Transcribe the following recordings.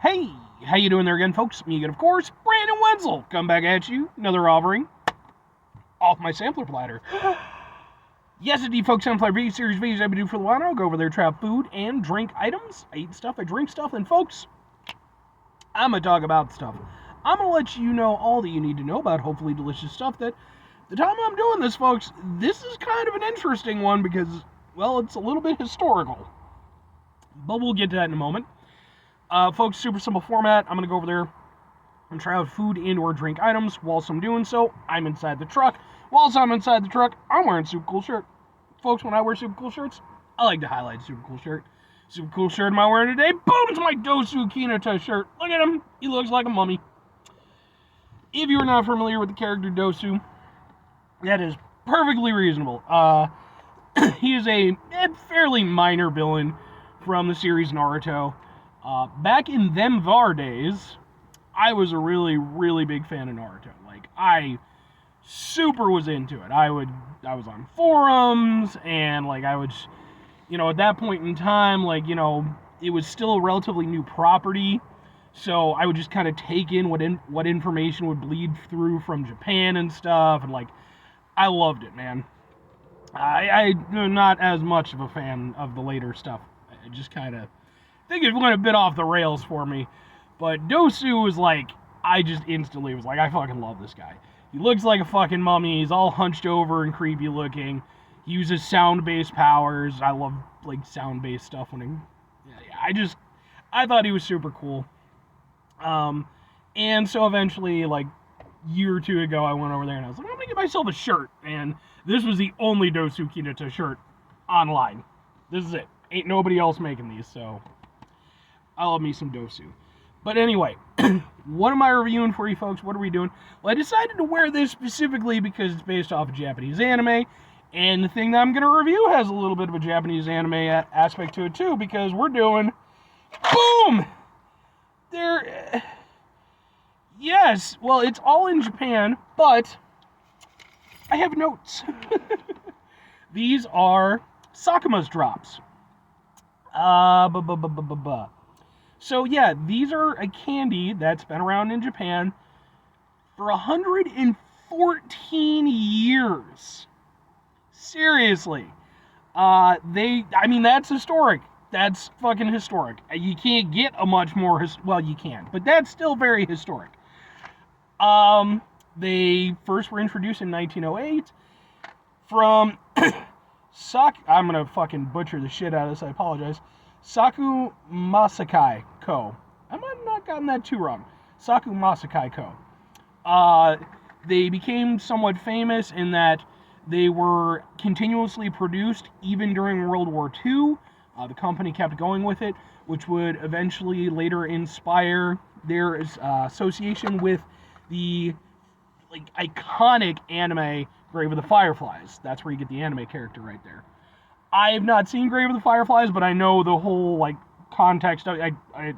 Hey, how you doing there again, folks? Me again, of course, Brandon Wenzel. Come back at you, another offering off my sampler platter. Yes, indeed, folks, sampler review series videos I've been doing for a while now. I'll go over there, try out food and drink items. I eat stuff, I drink stuff, and folks, I'm gonna talk about stuff. I'm gonna let you know all that you need to know about hopefully delicious stuff. That the time I'm doing this, folks, this is kind of an interesting one because, well, it's a little bit historical. But we'll get to that in a moment. Folks, super simple format. I'm going to go over there and try out food and or drink items. Whilst I'm doing so, I'm inside the truck. Whilst I'm inside the truck, I'm wearing a super cool shirt. Folks, when I wear super cool shirts, I like to highlight super cool shirt. Super cool shirt am I wearing today? Boom! It's my Dosu Kinata shirt. Look at him. He looks like a mummy. If you're not familiar with the character Dosu, that is perfectly reasonable. He is a fairly minor villain from the series Naruto. Back in them var days, I was a really, really big fan of Naruto. Like, I super was into it. I was on forums, and, like, I would, at that point in time, like, it was still a relatively new property, so I would just kind of take in what information would bleed through from Japan and stuff, and, like, I loved it, man. I'm not as much of a fan of the later stuff. I just kind of think it went a bit off the rails for me. But Dosu was like, I just instantly was like, I fucking love this guy. He looks like a fucking mummy. He's all hunched over and creepy looking. He uses sound-based powers. I love, like, sound-based stuff when I thought he was super cool. And so eventually, like, a year or two ago, I went over there and I was like, I'm gonna get myself a shirt. And this was the only Dosu Kinata shirt online. This is it. Ain't nobody else making these, so I love me some Dosu. But anyway, what am I reviewing for you folks? What are we doing? Well, I decided to wear this specifically because it's based off of Japanese anime, and the thing that I'm going to review has a little bit of a Japanese anime aspect to it too, because we're doing, boom! Yes, well, it's all in Japan, but I have notes. These are Sakuma's drops. So yeah, these are a candy that's been around in Japan for 114 years. Seriously. That's historic. That's fucking historic. You can't get a much more, well, you can, but that's still very historic. They first were introduced in 1908 from I'm gonna fucking butcher the shit out of this, I apologize. Sakuma Co. I might have not gotten that too wrong. Sakuma Co. They became somewhat famous in that they were continuously produced even during World War II. The company kept going with it, which would eventually later inspire their association with the iconic anime Grave of the Fireflies. That's where you get the anime character right there. I have not seen Grave of the Fireflies, but I know the whole context. I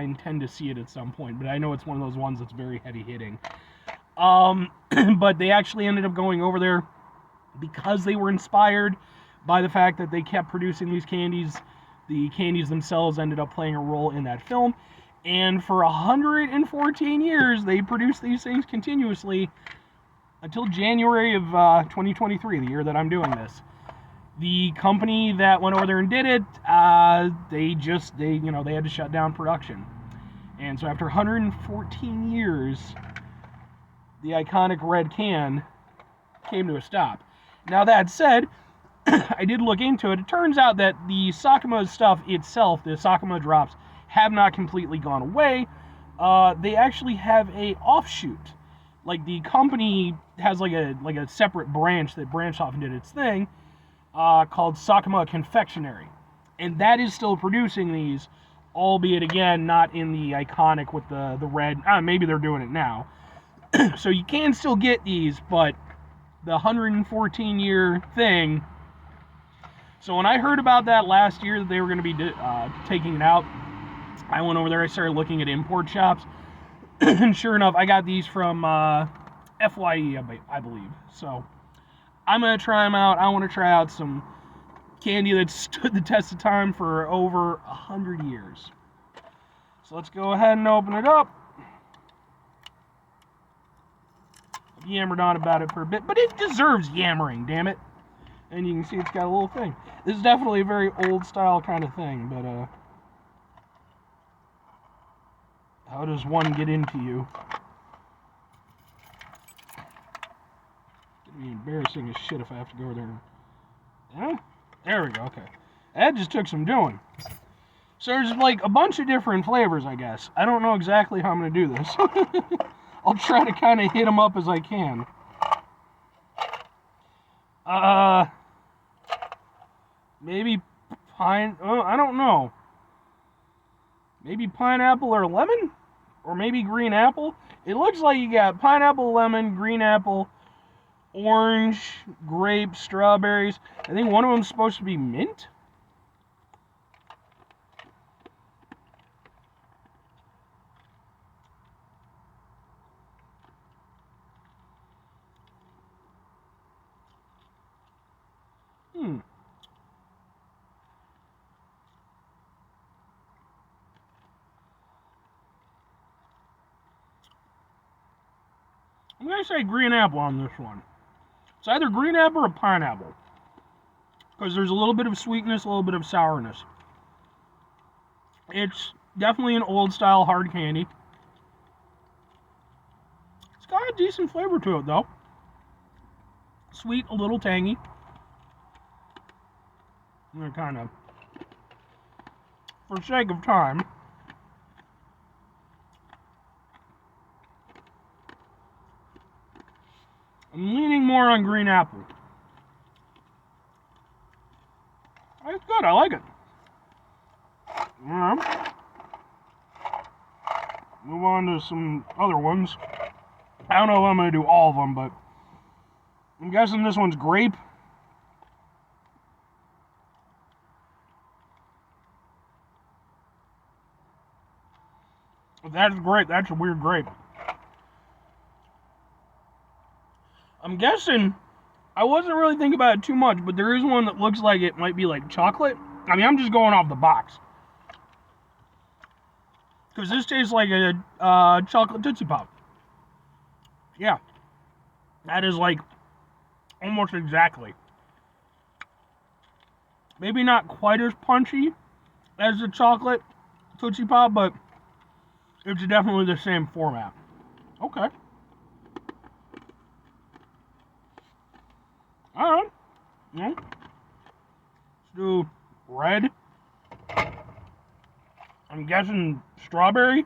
intend to see it at some point, but I know it's one of those ones that's very heavy hitting. But they actually ended up going over there because they were inspired by the fact that they kept producing these candies. The candies themselves ended up playing a role in that film, and for 114 years they produced these things continuously until January of 2023, the year that I'm doing this. The company that went over there and did it, they had to shut down production. And so after 114 years, the iconic red can came to a stop. Now that said, I did look into it. It turns out that the Sakuma stuff itself, the Sakuma drops, have not completely gone away. They actually have a offshoot. Like, the company has like a separate branch that branched off and did its thing, called Sakuma Confectionery. And that is still producing these, albeit, again, not in the iconic with the red. Maybe they're doing it now. So you can still get these, but the 114-year thing. So when I heard about that last year that they were going to be taking it out, I went over there, I started looking at import shops. And sure enough, I got these from FYE, I believe. So I'm going to try them out. I want to try out some candy that stood the test of time for over 100 years. So let's go ahead and open it up. I've yammered on about it for a bit, but it deserves yammering, damn it. And you can see it's got a little thing. This is definitely a very old style kind of thing, but how does one get into you? It'd be embarrassing as shit if I have to go there. Yeah? There we go, okay. That just took some doing. So there's like a bunch of different flavors, I guess. I don't know exactly how I'm going to do this. I'll try to kind of hit them up as I can. Maybe I don't know. Maybe pineapple or lemon? Or maybe green apple? It looks like you got pineapple, lemon, green apple, orange, grape, strawberries. I think one of them's supposed to be mint? I'm going to say green apple on this one. It's either green apple or pineapple. Because there's a little bit of sweetness, a little bit of sourness. It's definitely an old style hard candy. It's got a decent flavor to it though. Sweet, a little tangy. I'm going to kind of, for sake of time, I'm leaning more on green apple. It's good, I like it. Move on to some other ones. I don't know if I'm going to do all of them, but I'm guessing this one's grape. If that's grape, that's a weird grape. I'm guessing, I wasn't really thinking about it too much, but there is one that looks like it might be like chocolate. I mean, I'm just going off the box. Because this tastes like a chocolate Tootsie Pop. Yeah. That is like almost exactly. Maybe not quite as punchy as the chocolate Tootsie Pop, but it's definitely the same format. Okay. Alright. Yeah. Let's do red. I'm guessing strawberry.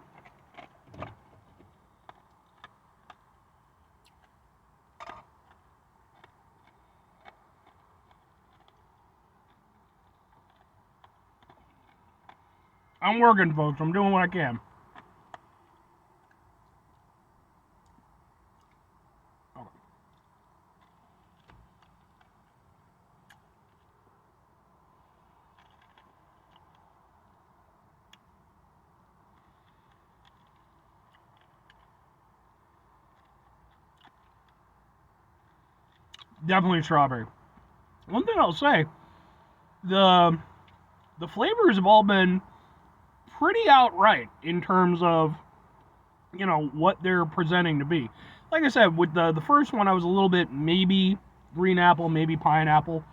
I'm working, folks. I'm doing what I can. Okay. Definitely strawberry. One thing I'll say, the flavors have all been pretty outright in terms of, you know, what they're presenting to be. Like I said, with the first one, I was a little bit maybe green apple, maybe pineapple,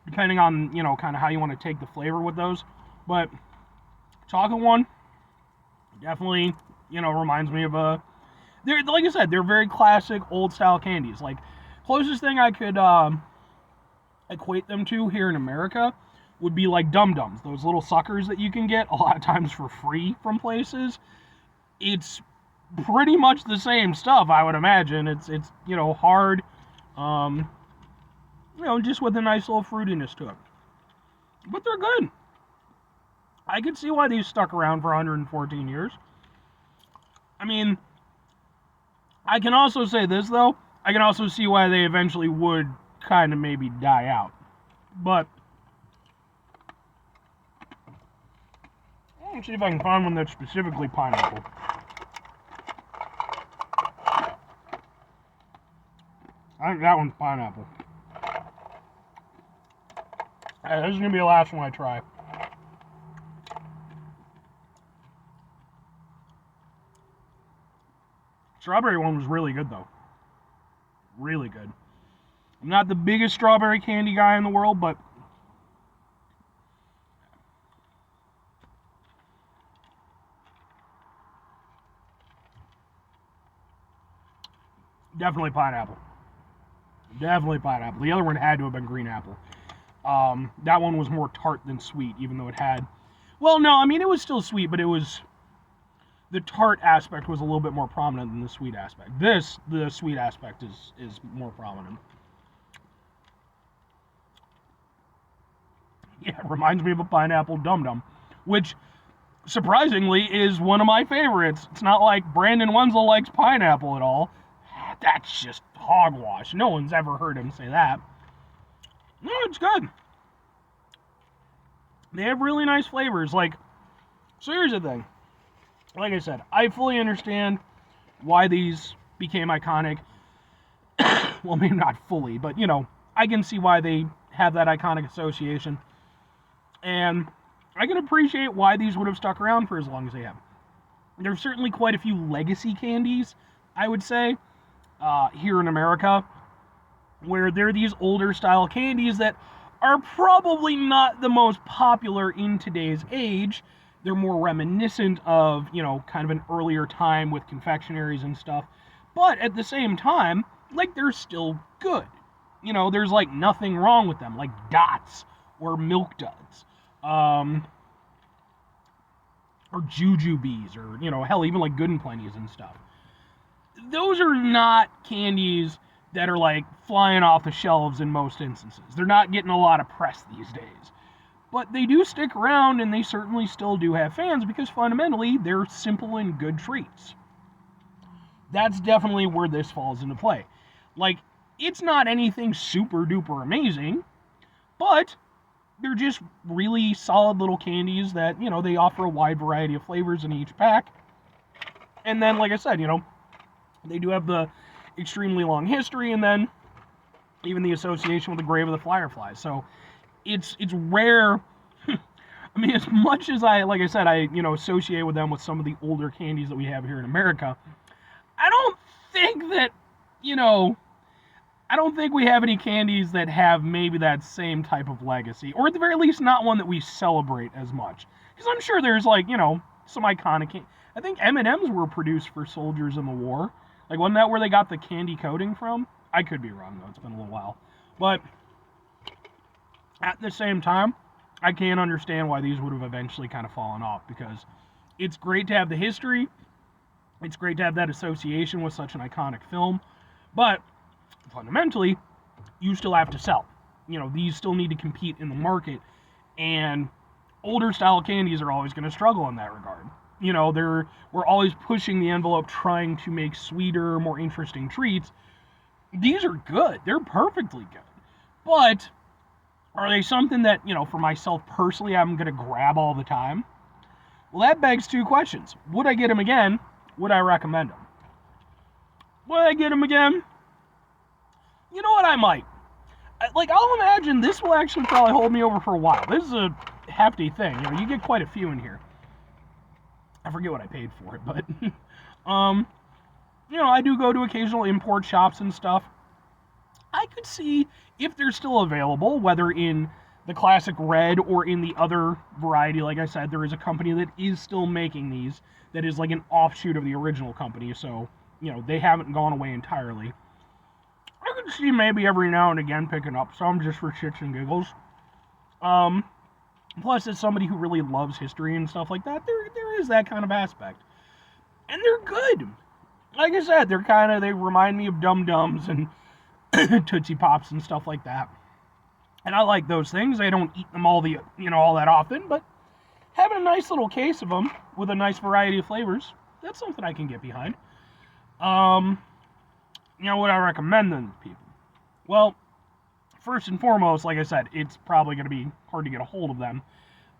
depending on, you know, kind of how you want to take the flavor with those. But chocolate one definitely, you know, reminds me of they're, like I said, they're very classic old style candies. Like, closest thing I could equate them to here in America would be like Dum Dums, those little suckers that you can get a lot of times for free from places. It's pretty much the same stuff, I would imagine. It's you know, hard, you know, just with a nice little fruitiness to it. But they're good. I could see why these stuck around for 114 years. I mean, I can also say this though. I can also see why they eventually would kind of maybe die out. But let's see if I can find one that's specifically pineapple. I think that one's pineapple. This is going to be the last one I try. Strawberry one was really good, though. Really good. I'm not the biggest strawberry candy guy in the world, but definitely pineapple. Definitely pineapple. The other one had to have been green apple. That one was more tart than sweet, even though it had. Well, no, I mean it was still sweet, but it was the tart aspect was a little bit more prominent than the sweet aspect. The sweet aspect is more prominent. Yeah, it reminds me of a pineapple Dum Dum, which surprisingly is one of my favorites. It's not like Brandon Wenzel likes pineapple at all. That's just hogwash. No one's ever heard him say that. No, it's good. They have really nice flavors. So here's the thing. Like I said, I fully understand why these became iconic. Well, maybe not fully, but I can see why they have that iconic association. And I can appreciate why these would have stuck around for as long as they have. There's certainly quite a few legacy candies, I would say, here in America, where they're these older style candies that are probably not the most popular in today's age. They're more reminiscent of, kind of an earlier time with confectionaries and stuff. But at the same time, they're still good. There's, nothing wrong with them, like Dots or Milk Duds. Or Jujubes, or, hell, even like Good and Plenty's and stuff. Those are not candies that are, flying off the shelves in most instances. They're not getting a lot of press these days. But they do stick around, and they certainly still do have fans, because fundamentally, they're simple and good treats. That's definitely where this falls into play. It's not anything super duper amazing, but they're just really solid little candies that, they offer a wide variety of flavors in each pack. And then, like I said, they do have the extremely long history, and then even the association with the grave of the fireflies. So it's rare. I mean, as much as I associate with them with some of the older candies that we have here in America, I don't think that, I don't think we have any candies that have maybe that same type of legacy, or at the very least, not one that we celebrate as much. Because I'm sure there's some iconic. I think M&Ms were produced for soldiers in the war. Wasn't that where they got the candy coating from? I could be wrong though. It's been a little while, but at the same time, I can't understand why these would have eventually kind of fallen off, because it's great to have the history. It's great to have that association with such an iconic film, but fundamentally, you still have to sell. These still need to compete in the market, and older style candies are always going to struggle in that regard. We're always pushing the envelope, trying to make sweeter, more interesting treats. These are good. They're perfectly good. But are they something that, for myself personally, I'm going to grab all the time? Well, that begs two questions. Would I get them again? Would I recommend them? Would I get them again? You know what? I might. I'll imagine this will actually probably hold me over for a while. This is a hefty thing. You get quite a few in here. I forget what I paid for it, but, I do go to occasional import shops and stuff. I could see if they're still available, whether in the classic red or in the other variety. Like I said, there is a company that is still making these, that is like an offshoot of the original company, so, they haven't gone away entirely. I could see maybe every now and again picking up some just for shits and giggles. Plus, as somebody who really loves history and stuff like that, there is that kind of aspect. And they're good. Like I said, they remind me of Dum Dums and Tootsie Pops and stuff like that. And I like those things. I don't eat them all that often, but having a nice little case of them with a nice variety of flavors, that's something I can get behind. Would I recommend them to people? Well, first and foremost, like I said, it's probably going to be hard to get a hold of them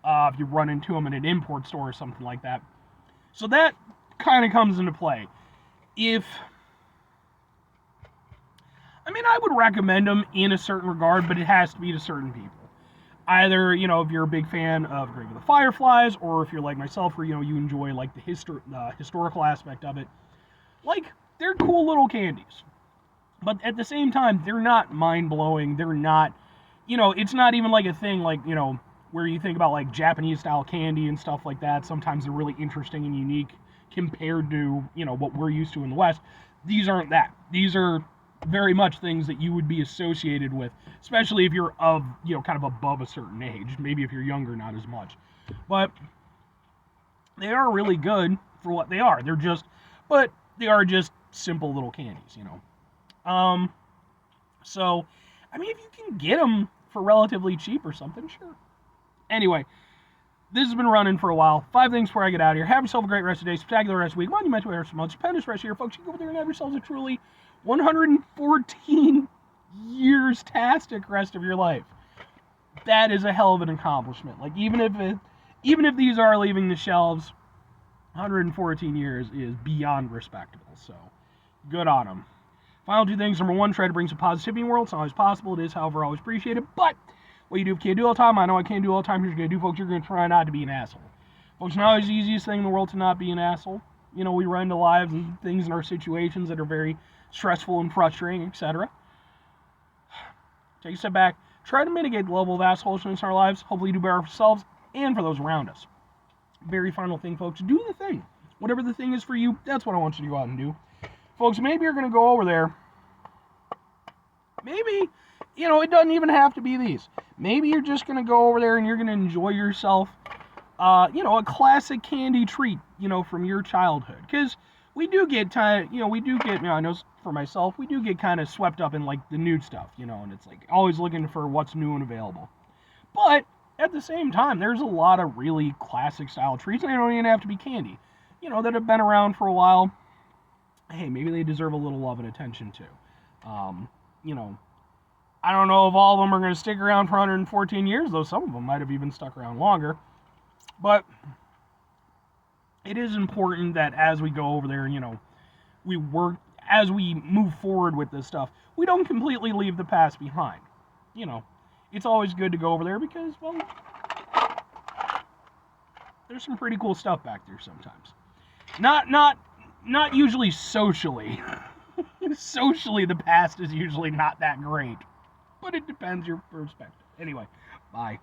if you run into them in an import store or something like that. So that kind of comes into play. I would recommend them in a certain regard, but it has to be to certain people. Either, if you're a big fan of Grave of the Fireflies, or if you're like myself, where, you enjoy, the historical aspect of it. they're cool little candies. But at the same time, they're not mind-blowing. They're not, it's not even like a thing like, where you think about like Japanese-style candy and stuff like that. Sometimes they're really interesting and unique compared to, what we're used to in the West. These aren't that. These are very much things that you would be associated with, especially if you're of, kind of above a certain age. Maybe if you're younger, not as much. But they are really good for what they are. But they are just simple little candies, So, I mean, if you can get them for relatively cheap or something, sure. Anyway, this has been running for a while. 5 things before I get out of here. Have yourself a great rest of the day, spectacular rest of the week, monumental rest of the month, stupendous rest of the year, folks. You go over there and have yourselves a truly 114 years-tastic rest of your life. That is a hell of an accomplishment. Like, even if these are leaving the shelves, 114 years is beyond respectable. So, good on them. Final 2 things. Number 1, try to bring some positivity in the world. It's not always possible. It is, however, always appreciated. But what you do if you can't do all the time, I know I can't do all the time. Here's what you're going to do, folks. You're going to try not to be an asshole. Folks, not always the easiest thing in the world to not be an asshole. We run into lives and things in our situations that are very stressful and frustrating, etc. Take a step back. Try to mitigate the level of assholishness in our lives. Hopefully do better for ourselves and for those around us. Very final thing, folks. Do the thing. Whatever the thing is for you, that's what I want you to go out and do. Folks, maybe you're going to go over there. Maybe, it doesn't even have to be these. Maybe you're just going to go over there and you're going to enjoy yourself, a classic candy treat, from your childhood. Because we do get I know for myself, we do get kind of swept up in, like, the new stuff, and it's, like, always looking for what's new and available. But at the same time, there's a lot of really classic-style treats, and they don't even have to be candy, that have been around for a while. Hey, maybe they deserve a little love and attention, too. I don't know if all of them are going to stick around for 114 years, though some of them might have even stuck around longer. But it is important that as we go over there, as we move forward with this stuff, we don't completely leave the past behind. It's always good to go over there because, well, there's some pretty cool stuff back there sometimes. Not usually socially. Socially, the past is usually not that great. But it depends your perspective. Anyway, bye.